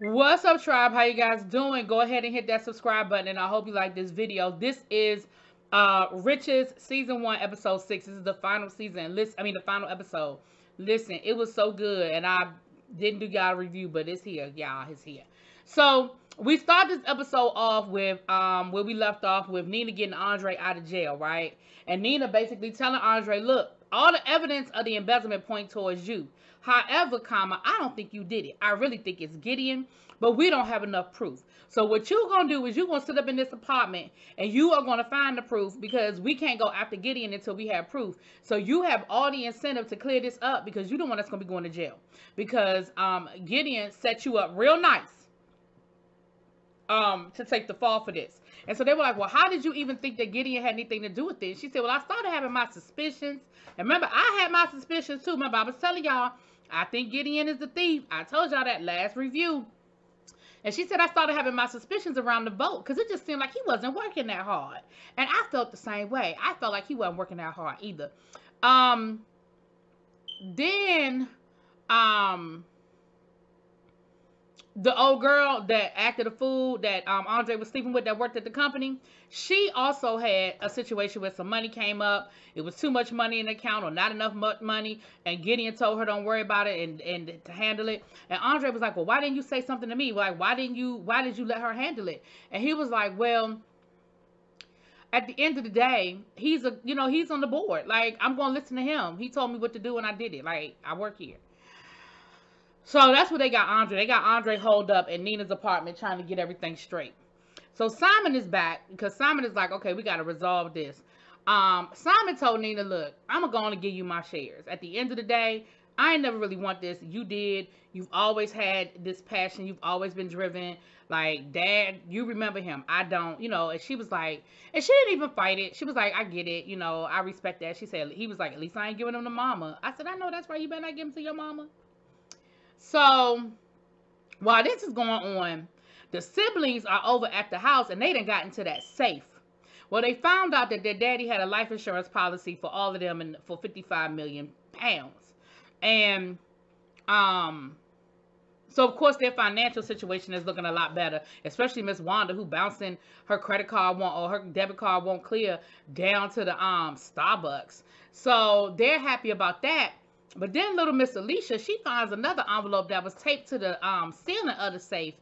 What's up, tribe? How you guys doing? Go ahead and hit that subscribe button, and I hope you like this video. This is Riches season 1, episode 6. This is the final season. The final episode. Listen, it was so good, and I didn't do y'all a review, but it's here, y'all. It's here. So we start this episode off with where we left off with Nina getting Andre out of jail, right? And Nina basically telling Andre, look, all the evidence of the embezzlement point towards you. However, I don't think you did it. I really think it's Gideon, but we don't have enough proof. So what you're going to do is you're going to sit up in this apartment and you are going to find the proof, because we can't go after Gideon until we have proof. So you have all the incentive to clear this up, because you're the one that's going to be going to jail. Because Gideon set you up real nice to take the fall for this. And so they were like, well, how did you even think that Gideon had anything to do with this? She said, well, I started having my suspicions. And remember, I had my suspicions too. Remember, I was telling y'all, I think Gideon is the thief. I told y'all that last review. And she said, I started having my suspicions around the vote, because it just seemed like he wasn't working that hard. And I felt the same way. I felt like he wasn't working that hard either. Then the old girl that acted a fool that Andre was sleeping with, that worked at the company, she also had a situation where some money came up. It was too much money in the account, or not enough money, and Gideon told her don't worry about it and to handle it. And Andre was like, well, why didn't you say something to me? Like, why did you let her handle it? And he was like, well, at the end of the day, he's on the board. Like, I'm going to listen to him. He told me what to do and I did it. Like, I work here. So that's what they got Andre. They got Andre holed up in Nina's apartment trying to get everything straight. So Simon is back, because Simon is like, okay, we got to resolve this. Simon told Nina, look, I'm going to give you my shares. At the end of the day, I ain't never really want this. You did. You've always had this passion. You've always been driven. Like, Dad, you remember him. I don't, and she was like, and she didn't even fight it. She was like, I get it. I respect that. She said, he was like, at least I ain't giving him to mama. I said, I know that's right. You better not give him to your mama. So while this is going on, the siblings are over at the house, and they done got into that safe. Well, they found out that their daddy had a life insurance policy for all of them, and for 55 million pounds. And so of course their financial situation is looking a lot better, especially Miss Wanda, who bouncing her credit card or her debit card won't clear down to the Starbucks. So they're happy about that. But then little Miss Alicia, she finds another envelope that was taped to the ceiling of the safe.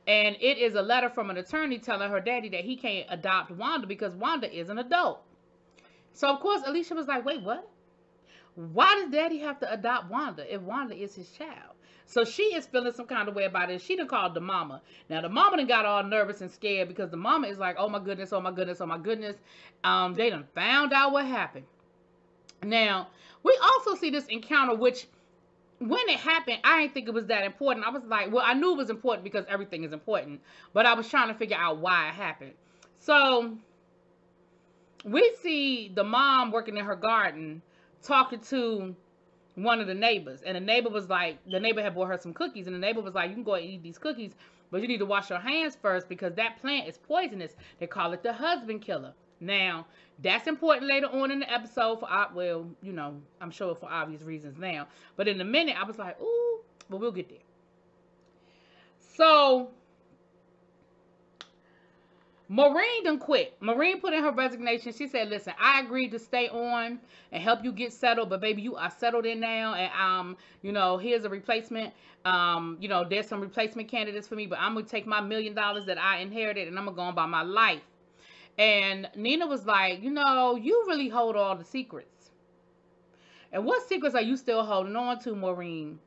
And it is a letter from an attorney telling her daddy that he can't adopt Wanda because Wanda is an adult. So, of course, Alicia was like, wait, what? Why does daddy have to adopt Wanda if Wanda is his child? So she is feeling some kind of way about it. She done called the mama. Now, the mama done got all nervous and scared, because the mama is like, oh, my goodness, oh, my goodness, oh, my goodness. They done found out what happened. Now, we also see this encounter, which when it happened, I didn't think it was that important. I was like, well, I knew it was important because everything is important, but I was trying to figure out why it happened. So we see the mom working in her garden talking to one of the neighbors, and the neighbor was like, the neighbor had bought her some cookies, and the neighbor was like, you can go and eat these cookies, but you need to wash your hands first because that plant is poisonous. They call it the husband killer. Now, that's important later on in the episode for, well, I'm sure for obvious reasons now. But in a minute, I was like, ooh, but we'll get there. So, Maureen done quit. Maureen put in her resignation. She said, listen, I agreed to stay on and help you get settled, but baby, you are settled in now, and here's a replacement. There's some replacement candidates for me, but I'm going to take my $1 million that I inherited, and I'm going to go on by my life. And Nina was like, you really hold all the secrets. And what secrets are you still holding on to, Maureen?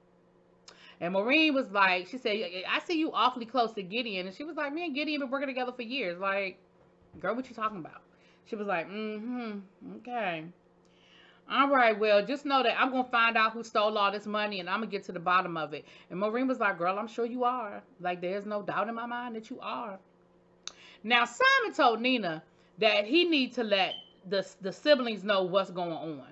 And Maureen was like, she said, I see you awfully close to Gideon. And she was like, me and Gideon been working together for years. Like, girl, what you talking about? She was like, okay. All right, well, just know that I'm going to find out who stole all this money, and I'm going to get to the bottom of it. And Maureen was like, girl, I'm sure you are. Like, there's no doubt in my mind that you are. Now, Simon told Nina that he needs to let the siblings know what's going on.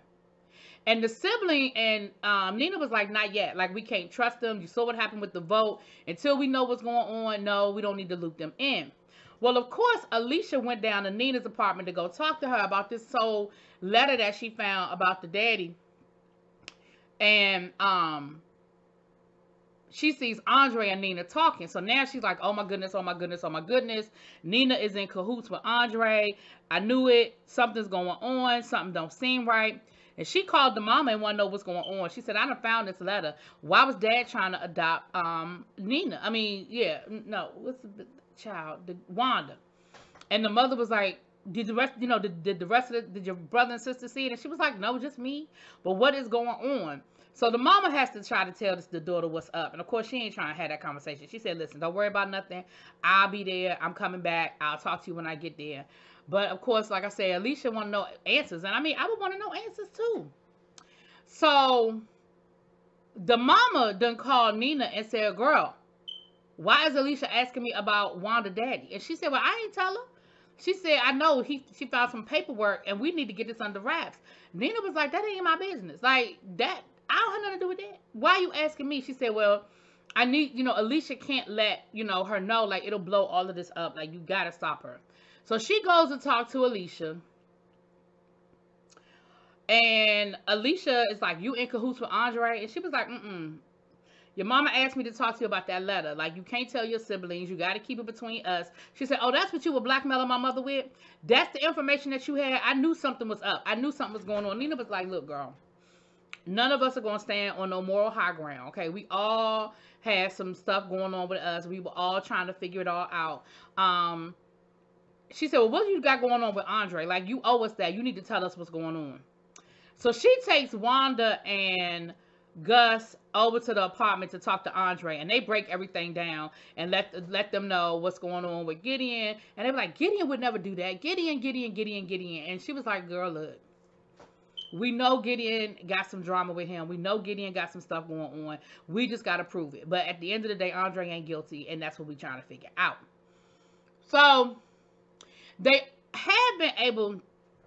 And the sibling and Nina was like, not yet. Like, we can't trust them. You saw what happened with the vote. Until we know what's going on, no, we don't need to loop them in. Well, of course, Alicia went down to Nina's apartment to go talk to her about this whole letter that she found about the daddy. And she sees Andre and Nina talking. So now she's like, oh my goodness, oh my goodness, oh my goodness. Nina is in cahoots with Andre. I knew it. Something's going on. Something don't seem right. And she called the mama and wanted to know what's going on. She said, I done found this letter. Why was dad trying to adopt Nina? I mean, yeah, no, what's the child? Wanda. And the mother was like, did the rest, did your brother and sister see it? And she was like, no, just me. But what is going on? So the mama has to try to tell the daughter what's up. And of course, she ain't trying to have that conversation. She said, listen, don't worry about nothing. I'll be there. I'm coming back. I'll talk to you when I get there. But of course, like I said, Alicia want to know answers. And I mean, I would want to know answers too. So the mama done called Nina and said, girl, why is Alicia asking me about Wanda daddy? And she said, well, I ain't tell her. She said, I know she found some paperwork and we need to get this under wraps. Nina was like, that ain't my business. Like, that, I don't have nothing to do with that. Why are you asking me? She said, well, I need, Alicia can't let, her know, like, it'll blow all of this up. Like, you got to stop her. So she goes to talk to Alicia. And Alicia is like, you in cahoots with Andre? And she was like, your mama asked me to talk to you about that letter. Like, you can't tell your siblings. You got to keep it between us. She said, oh, that's what you were blackmailing my mother with? That's the information that you had? I knew something was up. I knew something was going on. Nina was like, look, girl, none of us are going to stand on no moral high ground, okay? We all had some stuff going on with us. We were all trying to figure it all out. She said, well, what you got going on with Andre? Like, you owe us that. You need to tell us what's going on. So she takes Wanda and Gus over to the apartment to talk to Andre, and they break everything down and let them know what's going on with Gideon. And they were like, Gideon would never do that. Gideon. And she was like, girl, look, we know Gideon got some drama with him. We know Gideon got some stuff going on. We just got to prove it. But at the end of the day, Andre ain't guilty, and that's what we're trying to figure out. So they have been able.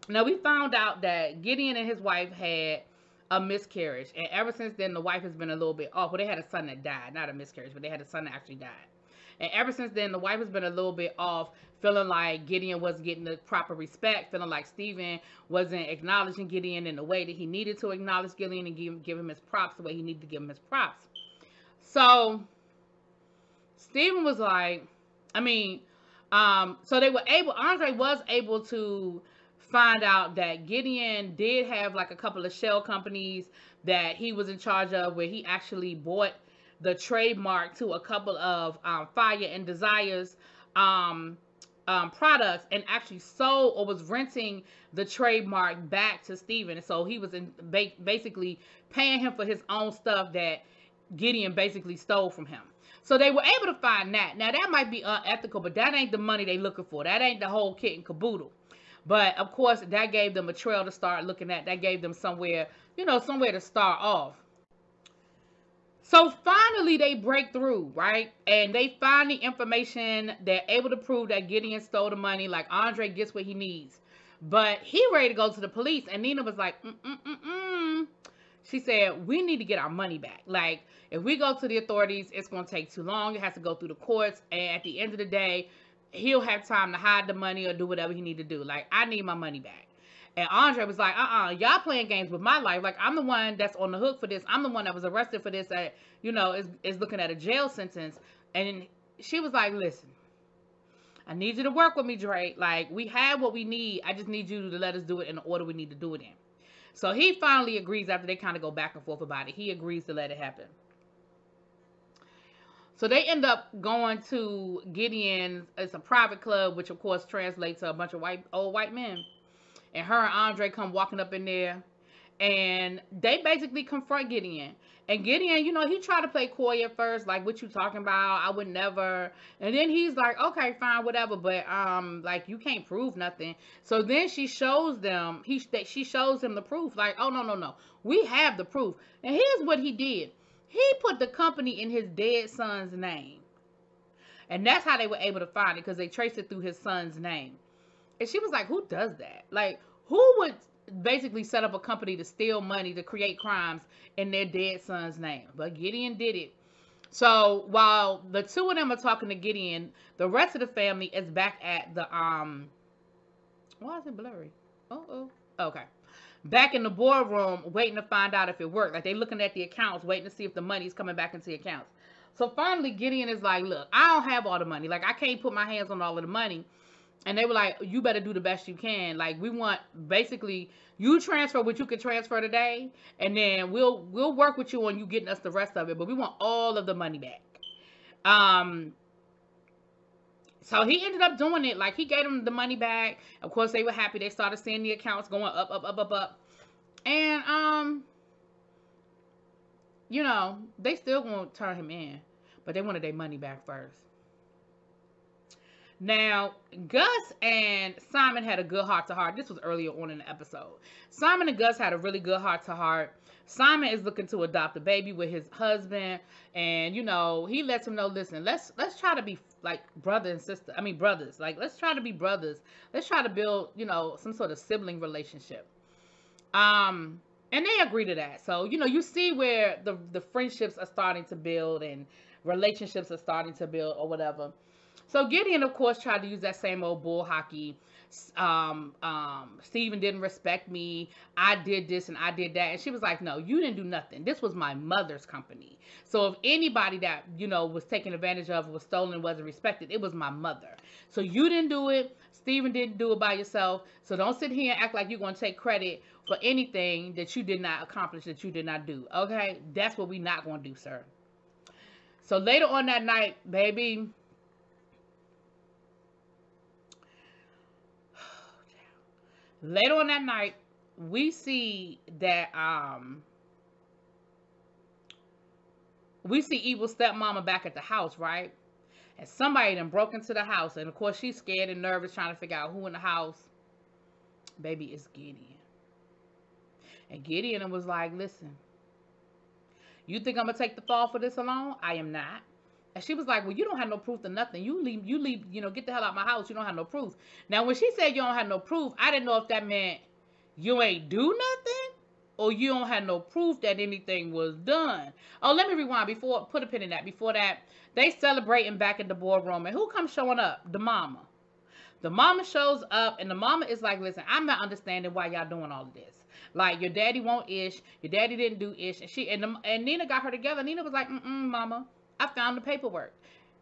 Now, we found out that Gideon and his wife had a miscarriage. And ever since then, the wife has been a little bit off. Well, they had a son that died. Not a miscarriage, but they had a son that actually died. And ever since then, the wife has been a little bit off, feeling like Gideon wasn't getting the proper respect, feeling like Stephen wasn't acknowledging Gideon in the way that he needed to acknowledge Gideon and give him his props the way he needed to give him his props. So, Stephen was like, so they were able, Andre was able to find out that Gideon did have like a couple of shell companies that he was in charge of, where he actually bought the trademark to a couple of Fire and Desires products and actually sold or was renting the trademark back to Stephen. So he was basically paying him for his own stuff that Gideon basically stole from him. So they were able to find that. Now that might be unethical, but that ain't the money they looking for. That ain't the whole kit and caboodle. But, of course, that gave them a trail to start looking at. That gave them somewhere to start off. So, finally, they break through, right? And they find the information. They're able to prove that Gideon stole the money. Like, Andre gets what he needs. But he ready to go to the police. And Nina was like, She said, we need to get our money back. Like, if we go to the authorities, it's going to take too long. It has to go through the courts. And at the end of the day, he'll have time to hide the money or do whatever he need to do. Like, I need my money back. And Andre was like, y'all playing games with my life. Like, I'm the one that's on the hook for this. I'm the one that was arrested for this, that, is looking at a jail sentence. And she was like, listen, I need you to work with me, Dre. Like, we have what we need. I just need you to let us do it in the order we need to do it in. So he finally agrees after they kind of go back and forth about it. He agrees to let it happen. So they end up going to Gideon's, it's a private club, which of course translates to a bunch of old white men. And her and Andre come walking up in there. And they basically confront Gideon. And Gideon, he tried to play coy at first, like, what you talking about? I would never. And then he's like, okay, fine, whatever. But, like, you can't prove nothing. So then she shows them, she shows him the proof. Like, oh, no. We have the proof. And here's what he did. He put the company in his dead son's name. And that's how they were able to find it, because they traced it through his son's name. And she was like, who does that? Like, who would basically set up a company to steal money, to create crimes in their dead son's name? But Gideon did it. So while the two of them are talking to Gideon, the rest of the family is back at the, why is it blurry? Okay. Back in the boardroom, waiting to find out if it worked. Like, they looking at the accounts, waiting to see if the money's coming back into the accounts. So finally, Gideon is like, look, I don't have all the money. Like, I can't put my hands on all of the money. And they were like, you better do the best you can. Like, we want, basically, you transfer what you can transfer today, and then we'll work with you on you getting us the rest of it. But we want all of the money back. Um, so he ended up doing it. Like, he gave them the money back. Of course, they were happy. They started seeing the accounts going up, up, up, up, up. And you know, they still won't turn him in, but they wanted their money back first. Now, Gus and Simon had a good heart-to-heart. This was earlier on in the episode. Simon and Gus had a really good heart-to-heart. Simon is looking to adopt a baby with his husband, and you know, he lets him know, listen, let's try to be like brother and sister. I mean, brothers. Like, let's try to be brothers. Let's try to build, you know, some sort of sibling relationship. And they agree to that. So, you know, you see where the friendships are starting to build and relationships are starting to build or whatever. So Gideon, of course, tried to use that same old bull hockey. Steven didn't respect me. I did this and I did that. And she was like, no, you didn't do nothing. This was my mother's company. So if anybody that, you know, was taken advantage of, was stolen, wasn't respected, it was my mother. So you didn't do it. Steven didn't do it by yourself. So don't sit here and act like you're going to take credit for anything that you did not accomplish, that you did not do. Okay? That's what we're not going to do, sir. So later on that night, baby, later on that night, we see that we see evil stepmama back at the house, right? And somebody done broke into the house, and of course she's scared and nervous, trying to figure out who in the house. Baby, it's Gideon. And Gideon was like, listen, you think I'm gonna take the fall for this alone? I am not. And she was like, well, you don't have no proof to nothing. You leave, you know, get the hell out of my house. You don't have no proof. Now, when she said you don't have no proof, I didn't know if that meant you ain't do nothing or you don't have no proof that anything was done. Oh, let me rewind before, put a pin in that. Before that, they celebrating back at the boardroom. And who comes showing up? The mama. The mama shows up, and the mama is like, listen, I'm not understanding why y'all doing all of this. Like, your daddy won't ish. Your daddy didn't do ish. And and Nina got her together. Nina was like, mama, I found the paperwork.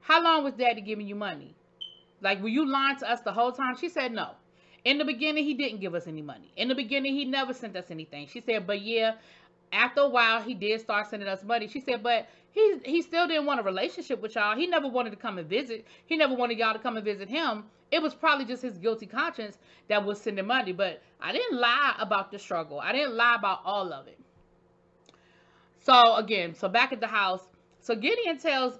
How long was daddy giving you money? Like, were you lying to us the whole time? She said no. In the beginning, he didn't give us any money. In the beginning, he never sent us anything. She said, but yeah, after a while, he did start sending us money. She said, but he still didn't want a relationship with y'all. He never wanted to come and visit. He never wanted y'all to come and visit him. It was probably just his guilty conscience that was sending money. But I didn't lie about the struggle. I didn't lie about all of it. So again, so back at the house, so Gideon tells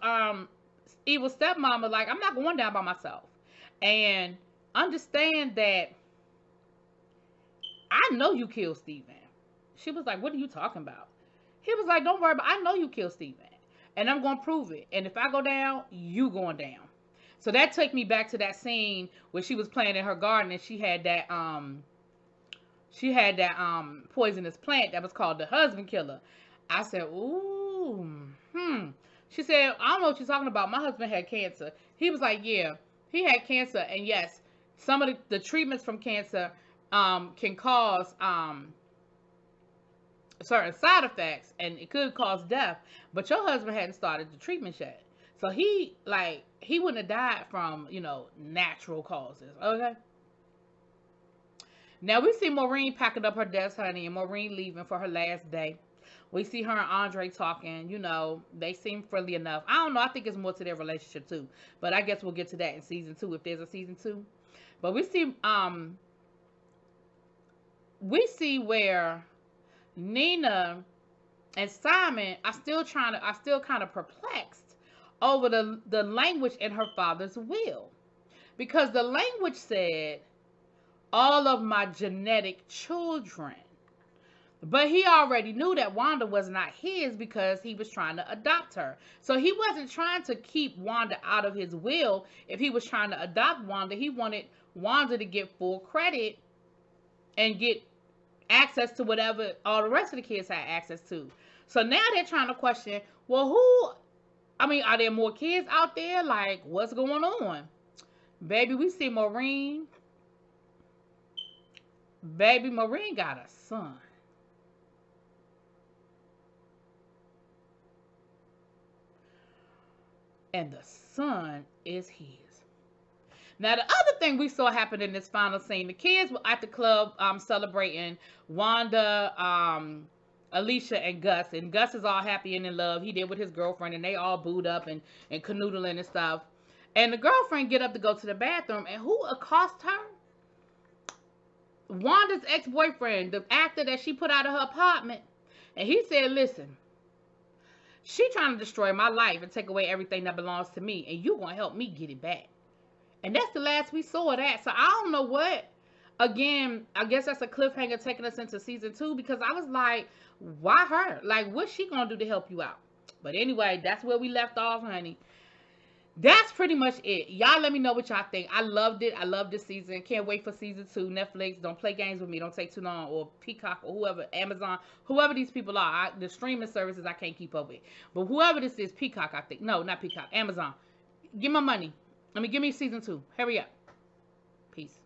evil stepmama, like, I'm not going down by myself. And understand that I know you killed Steven. She was like, what are you talking about? He was like, don't worry about it. I know you killed Steven. And I'm going to prove it. And if I go down, you going down. So that took me back to that scene where she was playing in her garden and she had that poisonous plant that was called the husband killer. I said, ooh, She said, I don't know what you're talking about. My husband had cancer. He was like, yeah, he had cancer. And yes, some of the treatments from cancer can cause certain side effects, and it could cause death. But your husband hadn't started the treatment yet. So he wouldn't have died from, you know, natural causes. Okay. Now we see Maureen packing up her desk, honey, and Maureen leaving for her last day. We see her and Andre talking. You know, they seem friendly enough. I don't know. I think it's more to their relationship too. But I guess we'll get to that in season 2 if there's a season 2. But we see where Nina and Simon are still kind of perplexed over the language in her father's will. Because the language said, all of my genetic children. But he already knew that Wanda was not his because he was trying to adopt her. So he wasn't trying to keep Wanda out of his will. If he was trying to adopt Wanda, he wanted Wanda to get full credit and get access to whatever all the rest of the kids had access to. So now they're trying to question, well, are there more kids out there? Like, what's going on? Baby, we see Maureen. Baby, Maureen got a son. and the son is his. Now, the other thing we saw happen in this final scene, the kids were at the club celebrating Wanda, Alicia, and Gus. And Gus is all happy and in love. He did with his girlfriend, and they all booed up and canoodling and stuff. And the girlfriend get up to go to the bathroom, and who accosts her? Wanda's ex-boyfriend, the actor that she put out of her apartment. And he said, listen, she trying to destroy my life and take away everything that belongs to me, and you gonna help me get it back. And that's the last we saw of that. So I don't know what. Again, I guess that's a cliffhanger taking us into season 2, because I was like, why her? Like, what's she gonna do to help you out? But anyway, that's where we left off, honey. That's pretty much it. Y'all let me know what y'all think. I loved it. I love this season. Can't wait for season 2. Netflix, don't play games with me. Don't take too long. Or Peacock or whoever, Amazon, whoever these people are. The streaming services I can't keep up with. But whoever this is, Peacock, I think. No, not Peacock. Amazon. Give my money. Give me season 2. Hurry up. Peace.